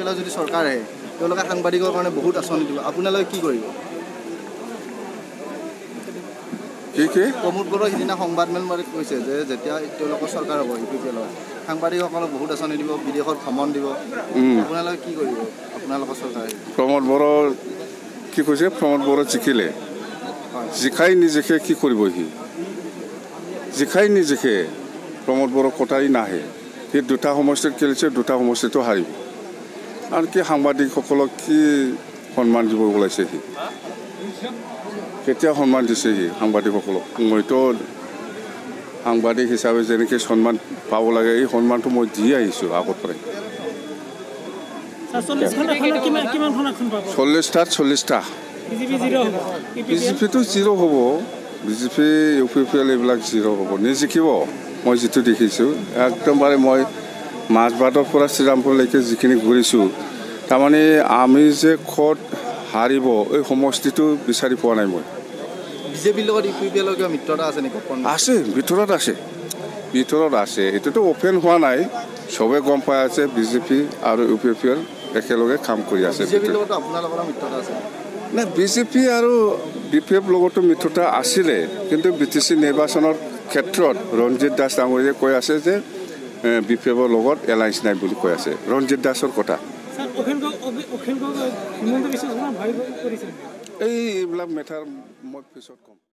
পেলাই যদি চৰকাৰ আহে তেওঁলোকে সাংবাদিকৰ কাৰণে বহুত আঁচনি দিব আপোনালোকে কি কৰিব কি প্ৰমোদ বড়োই সিদিনা সংবাদমেল মাৰি কৈছে যে যেতিয়া তেওঁলোকৰ চৰকাৰ হ'ব UPPL সাংবাদিকসকলক বহুত আঁচনি দিব বিদেশত ভ্ৰমণ দিব আপোনালোকে কি কৰিব আপোনালোকৰ চৰকাৰে প্ৰমোদ বড়ো কি কৈছে প্ৰমোদ বড়ো জিকিলে জিকাই নিজেকে কি কৰিব সি জিকাই নিজেকে প্ৰমোদ বড়ো কটাই নাহে সি দুটা সমষ্টিত খেলিছে দুটা সমষ্টিতো হাৰিব আৰু কি সাংবাদিকসকলক কি সন্মান দিব ওলাইছে সি কেতিয়া সন্মান দিছে সি সাংবাদিকসকলক মইতো সাংবাদিক হিচাপে যেনেকৈ সন্মান পাব লাগে এই সন্মানটো মই দি আহিছোঁ আগৰ পৰাই 40টা বিজেপিটো জিৰ' হ'ব বিজেপি UPPL এইবিলাক জিৰ' হ'ব নিজিকিব মই যিটো দেখিছোঁ একদমবাৰে মই মাজবাটৰ পৰা শ্ৰীৰামপুৰলৈকে যিখিনি ঘূৰিছোঁ তাৰমানে আমি যে ক'ত হাৰিব এই সমষ্টিটো বিচাৰি পোৱা নাই মই বিজেপিৰ লগত UPPL কিবা মিত্ৰতা আছে নেকি আছে ভিতৰত আছে এইটোতো অপেন হোৱা নাই চবে গম পাই আছে বিজেপি আৰু UPPL একেলগে কাম কৰি আছে বিজেপিৰ লগত আপোনালোকৰ মিত্ৰতা আছে না বিজেপি আৰু BPF লগতো মিত্ৰতা আছিলে কিন্তু BTC নিৰ্বাচনৰ ক্ষেত্ৰত ৰঞ্জিত দাস ডাঙৰীয়াই কৈ আছে যে BPFৰ লগত এলায়েন্স নাই বুলি কৈ আছে ৰঞ্জিত দাসৰ কথা এইবিলাক মেটাৰ মই পিছত কম